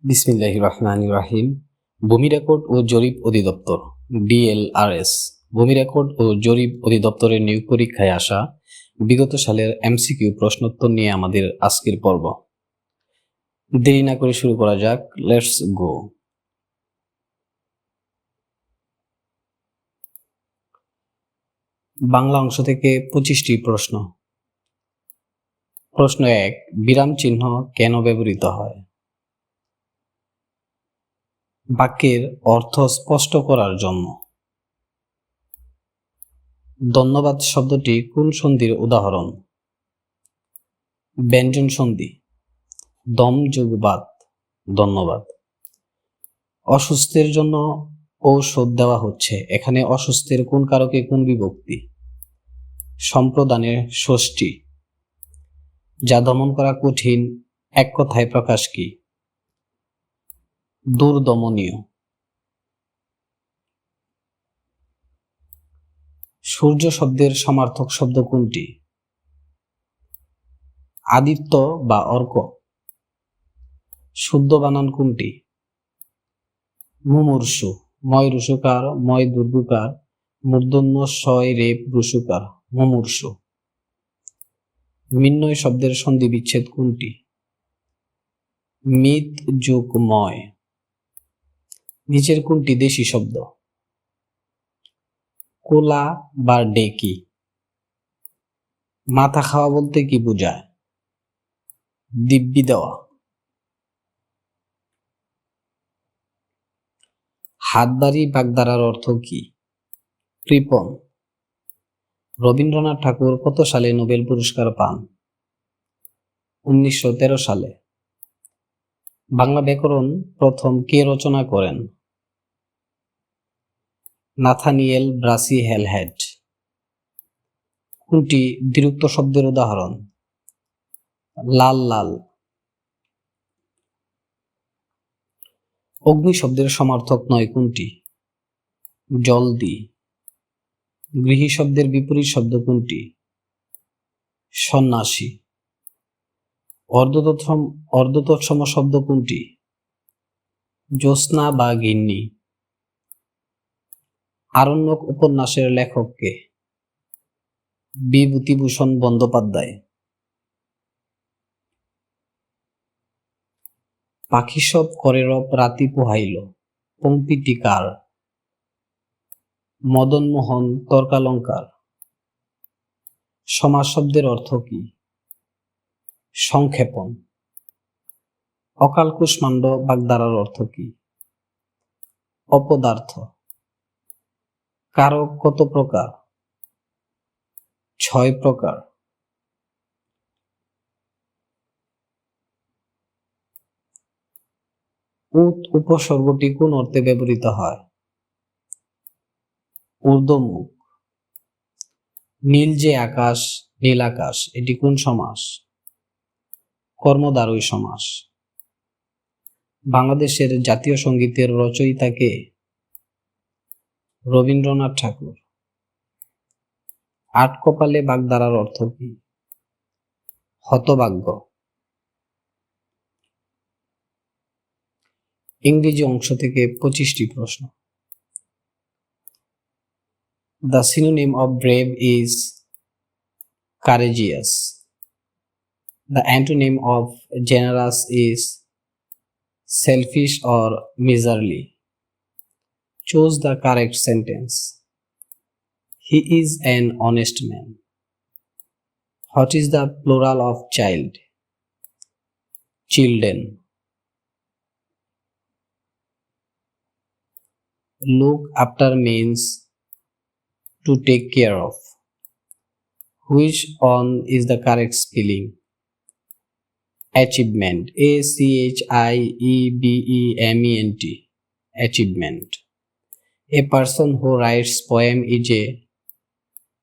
বিসমিল্লাহির রহমানির রহিম। ভূমি রেকর্ড ও জরিপ অধিদপ্তর BLRS ভূমি রেকর্ড ও জরিপ অধিদপ্তরের নিয়োগ পরীক্ষায় আসা বিগত সালের MCQ প্রশ্নোত্তর নিয়ে আমাদের আজকের পর্ব। দেরি না করে শুরু করা যাক। Let's go. বাংলা অংশ থেকে 25টি প্রশ্ন। প্রশ্ন 1, বিরাম চিহ্ন কেন ব্যবহৃত হয়? বাক্যের অর্থ স্পষ্ট করার জন্য। ধন্যবাদ শব্দটি কোন সন্ধির উদাহরণ? ব্যঞ্জন সন্ধি। দম যোগ বাদ, ধন্যবাদ। অসুস্থের জন্য ঔষধ দেওয়া হচ্ছে, এখানে অসুস্থের কোন কারকে কোন বিভক্তি? সম্প্রদানের ষষ্ঠী। যা দমন করা কঠিন, এক কথায় প্রকাশ কি? দুর্দমনীয়। সূর্য শব্দের সমার্থক শব্দ কোনটি? আদিত্য বা অর্ক। শুদ্ধ বানান কোনটি? মুমূর্ষু। ময় রুসুকার, ময় দুর্গুকার, মূর্ধন্য শয় রেপ রুসুকার, মুমূর্ষু। মিন্নয় শব্দের সন্ধি বিচ্ছেদ কোনটি? মিত যোগ ময়। নিচের কোনটি দেশি শব্দ? কোলা বা ডেকি। মাথা খাওয়া বলতে কি বোঝায়? দিব্যি দেওয়া। হাতবাড়ি বাগধারার অর্থ কি? কৃপণ। রবীন্দ্রনাথ ঠাকুর কত সালে নোবেল পুরস্কার পান? 1913 সালে। বাংলা ব্যাকরণ প্রথম কে রচনা করেন? Nathaniel Brassey Halhed. কোনটি দ্বিরুক্ত শব্দের উদাহরণ? লাল লাল। অগ্নি শব্দের সমার্থক নয় কোনটি? জলদি। গৃহী শব্দের বিপরীত শব্দ কোনটি? সন্ন্যাসী। অর্ধতৎসম শব্দ কোনটি? জ্যোৎস্না বা গিন্নি। আরণ্যক উপন্যাসের লেখক কে? বিভূতিভূষণ বন্দ্যোপাধ্যায়। পাখি সব করে রব রাতি পোহাইল, পংক্তিটি কার? মদনমোহন তর্কালঙ্কার। সমাস শব্দের অর্থ কি? সংক্ষেপণ। অকাল কুষ্মাণ্ড বাগধারার অর্থ কি? অপদার্থ। কারক কত প্রকার? 6 প্রকার। উত উপসর্গটি কোন অর্থে ব্যবহৃত হয়? ঊর্ধ্বমুখ। নীল যে আকাশ, নীল আকাশ, এটি কোন সমাস? কর্মদ্বারই সমাস। বাংলাদেশের জাতীয় সঙ্গীতের রচয়িতা কে? রবীন্দ্রনাথ ঠাকুর। আট কপালে বাগধারার অর্থ কি? হতভাগ্য। ইংরেজি অংশ থেকে 25টি প্রশ্ন। The synonym of brave is courageous. The antonym of generous is selfish or miserly. Choose the correct sentence. He is an honest man. What is the plural of child? Children. Look after means to take care of. Which one is the correct spelling? Achievement. ACHIEVEMENT. Achievement. A person who writes poem is a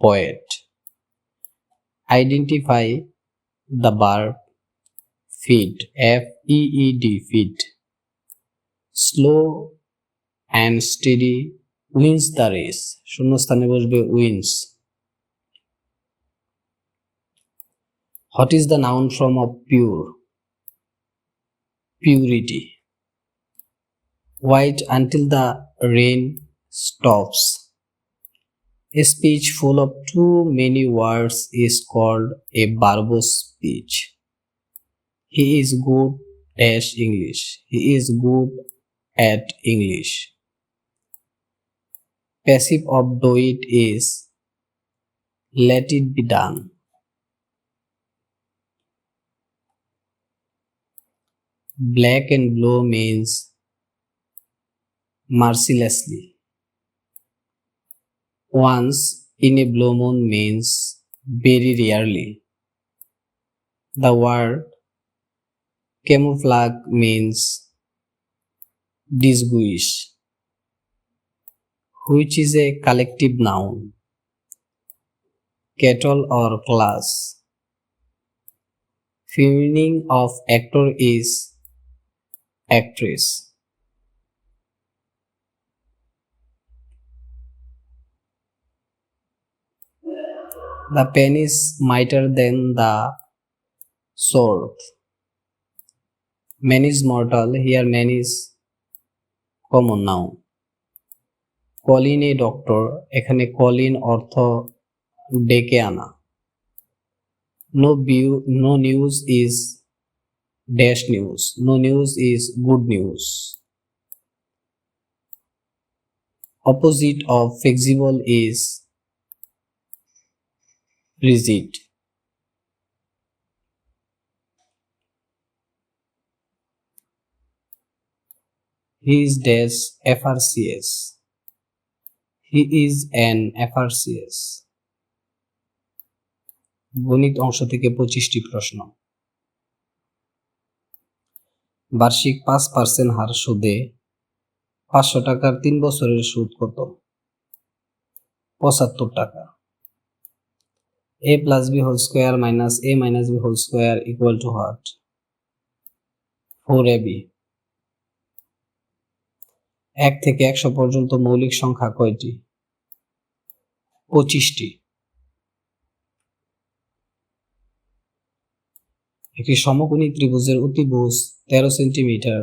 poet. Identify the verb feed. FEED. Feed. Slow and steady wins the race. শূন্যস্থানে বসবে wins. What is the noun form of pure? Purity. Wait until the rain stops. A speech full of too many words is called a verbose speech. He is good dash English. He is good at English. Passive of do it is let it be done. Black and blue means mercilessly. Once in a blue moon means very rarely. The word camouflage means disguise, which is a collective noun. Cattle or class. Feminine of actor is actress. The pen is mightier than the sword. Man is mortal. Here man is common noun. Call in a doctor. এখানে call in অর্থ ডেকে আনা. No news is dash news. No news is good news. Opposite of flexible is rigid. He is dash FRCS. He is an FRCS. গণিত অংশ থেকে 25টি প্রশ্ন। বার্ষিক 5% হার সুদে 500 টাকার 3 বছরের সুদ কত? 75 টাকা। a plus b whole square minus a minus b whole square equal to what? 4ab। 1 থেকে 100 পর্যন্ত মৌলিক সংখ্যা কয়টি? 25টি। একটি সমকোণী ত্রিভুজের অতিভুজ 13 সেন্টিমিটার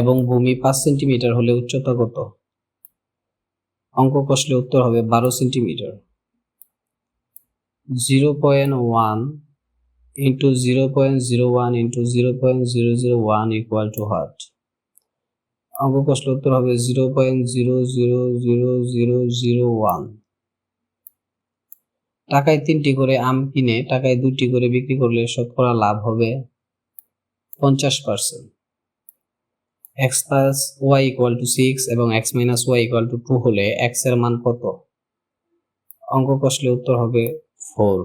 এবং ভূমি 5 সেন্টিমিটার হলে উচ্চতা কত? অঙ্ক কষলে উত্তর হবে 12 centimetre. 0.1 into 0.01 into 0.001 equal to what? অঙ্ক কষলে উত্তর হবে 0.0000001। টাকায় 3টি করে আম কিনে টাকায় 2টি করে বিক্রি করলে শতকরা লাভ হবে 50%। x plus y equal to 6 এবং x minus y equal to 2 হলে x এর মান কত? অঙ্ক কষলে উত্তর হবে 4।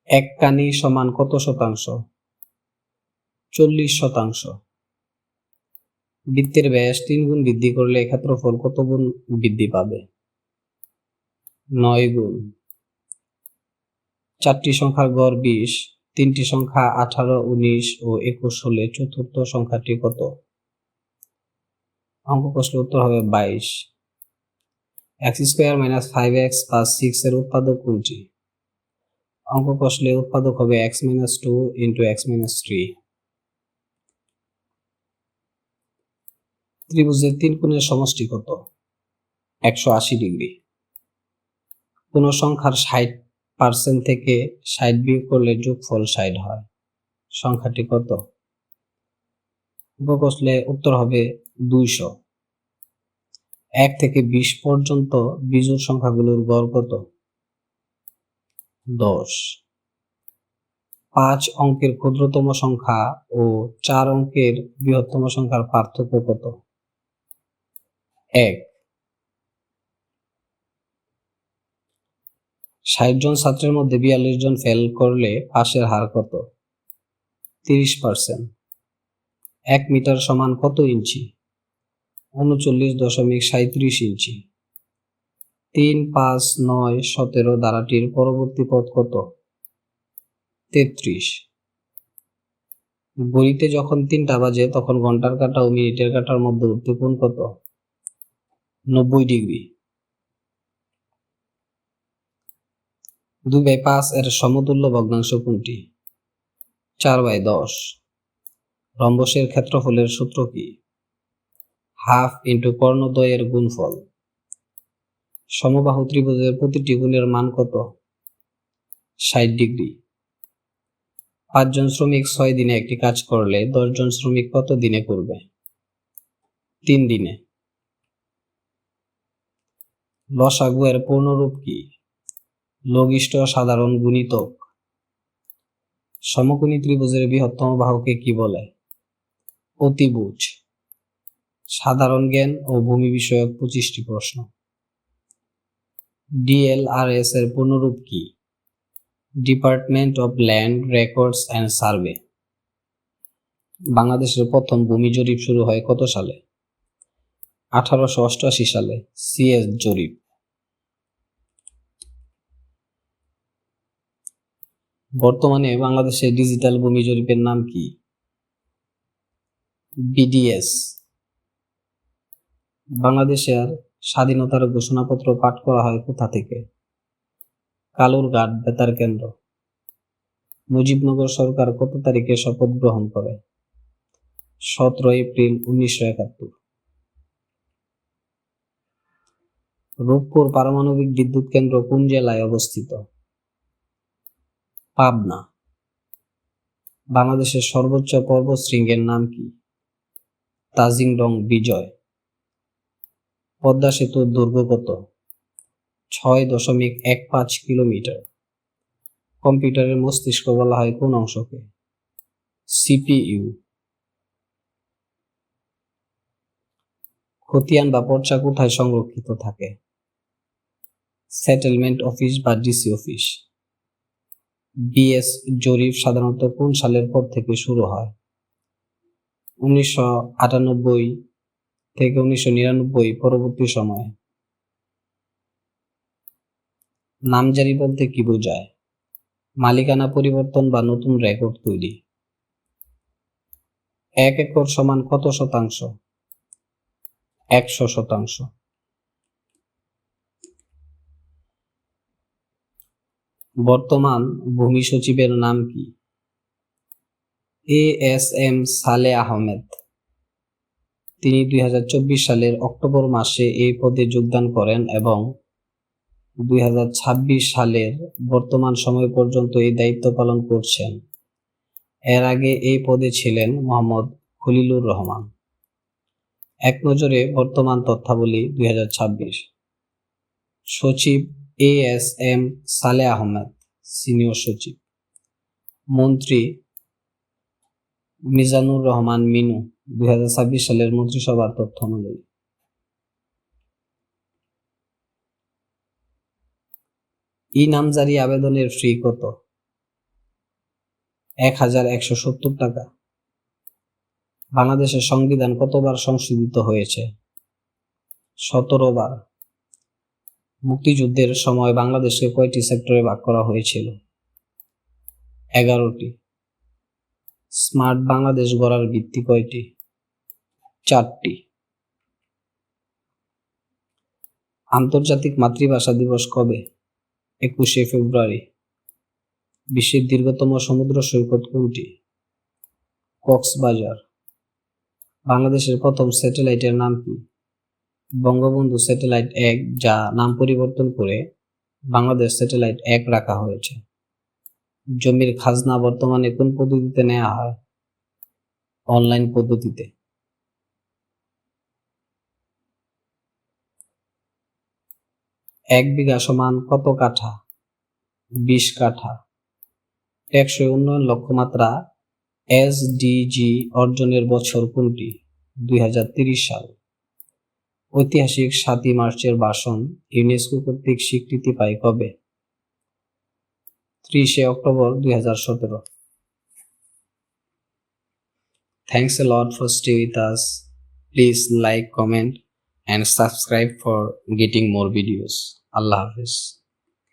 1 কানি সমান কত শতাংশ? 40%। বৃত্তের ব্যাস 3 গুণ বৃদ্ধি করলে ক্ষেত্রফল কত গুণ বৃদ্ধি পাবে? 9 গুণ। 4টি সংখ্যার গড় 20, 3টি সংখ্যা 18, 19 ও 21 হলে চতুর্থ সংখ্যাটি কত? অঙ্ক কষলে উত্তর হবে 22। x square minus 5x plus 6 এর উৎপাদক কোনটি? অঙ্ক কষলে উৎপাদক হবে x minus 2 into x minus 3। ত্রিভুজের 3 কোণের সমষ্টি কত? 180 ডিগ্রি। কোন সংখ্যার 60% থেকে 60 বিয়োগ করলে যোগফল 60 হয়, সংখ্যাটি কত? অঙ্ক কষলে উত্তর হবে 200। 1 থেকে 20 পর্যন্ত বিজোড় সংখ্যাগুলোর গড় কত? 10। 5 অঙ্কের ক্ষুদ্রতম সংখ্যা ও 4 অঙ্কের বৃহত্তম সংখ্যার পার্থক্য কত? 1। 60 জন ছাত্রের মধ্যে 42 জন ফেল করলে পাশের হার কত? 30%। 1 মিটার সমান কত ইঞ্চি? 39.37 ইঞ্চি। 3, 5, 9, 17 ধারাটির পরবর্তী পদ কত? 33। ঘড়িতে যখন 3টা বাজে তখন ঘন্টার কাঁটা ও মিনিটের কাঁটার মধ্যে কোণ কত? 90 ডিগ্রি। 2/5 এর সমতুল্য ভগ্নাংশ কোনটি? 4/10। রম্বসের ক্ষেত্রফলের সূত্র কি? হাফ ইন্টু কর্ণদ্বয়ের গুণফল। সমবাহু ত্রিভুজের প্রতিটি কোণের মান কত? 60 ডিগ্রি। 5 জন শ্রমিক 6 দিনে একটি কাজ করলে 10 জন শ্রমিক কত দিনে করবে? 3 দিনে। লসাগু এর পূর্ণরূপ কি? লঘিষ্ঠ সাধারণ গুণিতক। সমকোণী ত্রিভুজের বৃহত্তম বাহুকে কি বলে? অতিভুজ। সাধারণ জ্ঞান ও ভূমি বিষয়ক 25টি প্রশ্ন। DLRS এর পূর্ণরূপ কি? Department of land records and survey. বাংলাদেশের প্রথম ভূমি জরিপ শুরু হয় কত সালে? 1888 সালে। CS জরিপ। বর্তমানে বাংলাদেশের ডিজিটাল ভূমি জরিপের নাম কি? BDS। বাংলাদেশের স্বাধীনতার ঘোষণাপত্র পাঠ করা হয় কোথা থেকে? কালুরঘাট বেতার কেন্দ্র। মুজিবনগর সরকার কত তারিখে শপথ গ্রহণ করে? 17 এপ্রিল 1971। রূপপুর পারমাণবিক বিদ্যুৎ কেন্দ্র কোন জেলায় অবস্থিত? পাবনা। বাংলাদেশের সর্বোচ্চ পর্বতশৃঙ্গের নাম কি? তাজিংডং বিজয়। পদ্মা সেতুর দৈর্ঘ্য কত? 6.15 কিলোমিটার। কম্পিউটারের মস্তিষ্ক বলা হয় কোন অংশকে? CPU। খতিয়ান বা পর্চা কোথায় সংরক্ষিত থাকে? সেটেলমেন্ট অফিস বা ডিসি অফিস। BS জরিপ সাধারণত কোন সালের পর থেকে শুরু হয়? 1998 থেকে 1999 পরবর্তী সময়ে। নামজারি বলতে কি বোঝায়? মালিকানা পরিবর্তন বা নতুন রেকর্ড তৈরি। 1 একর সমান কত শতাংশ? 100%। বর্তমান ভূমি সচিবের নাম কি? ASM সালে আহমেদ। তিনি 2024 সালের অক্টোবর মাসে এই পদে যোগদান করেন এবং 2026 সালের বর্তমান সময় পর্যন্ত এই দায়িত্ব পালন করছেন। এর আগে এই পদে ছিলেন মোহাম্মদ খলিলুর রহমান। এক নজরে বর্তমান তথ্যাবলী 2026। সচিব ASM সালে আহমেদ, সিনিয়র সচিব। মন্ত্রী মিজানুর রহমান মিনু, 2026 সালের মন্ত্রিসভার তথ্য অনুযায়ী। নামজারি আবেদনের ফি কত? 1170 টাকা। বাংলাদেশের সংবিধান কতবার সংশোধিত হয়েছে? 17 বার। মুক্তিযুদ্ধের সময় বাংলাদেশকে কয়টি সেক্টরে ভাগ করা হয়েছিল? 11টি। স্মার্ট বাংলাদেশ গড়ার ভিত্তি কয়টি? 4টি। আন্তর্জাতিক মাতৃভাষা দিবস কবে? 21শে ফেব্রুয়ারি। বিশ্বের দীর্ঘতম সমুদ্র সৈকত কোনটি? কক্সবাজার। বাংলাদেশের প্রথম স্যাটেলাইটের নাম কি? বঙ্গবন্ধু স্যাটেলাইট 1, যা নাম পরিবর্তন করে বাংলাদেশ স্যাটেলাইট 1 রাখা হয়েছে। জমির খাজনা বর্তমানে কোন পদ্ধতিতে নেওয়া হয়? অনলাইন পদ্ধতিতে। 1 বিঘা সমান কত কাঠা? 20 কাঠা। টেকসই উন্নয়ন লক্ষ্যমাত্রা SDG অর্জনের বছর কোনটি? 2030 সাল। ঐতিহাসিক 7ই মার্চের ভাষণ ইউনেস্কো কর্তৃক স্বীকৃতি পায় কবে? 30শে October 2017। Thanks a lot for staying with us. Please like, comment and subscribe for getting more videos. Allah Hafiz.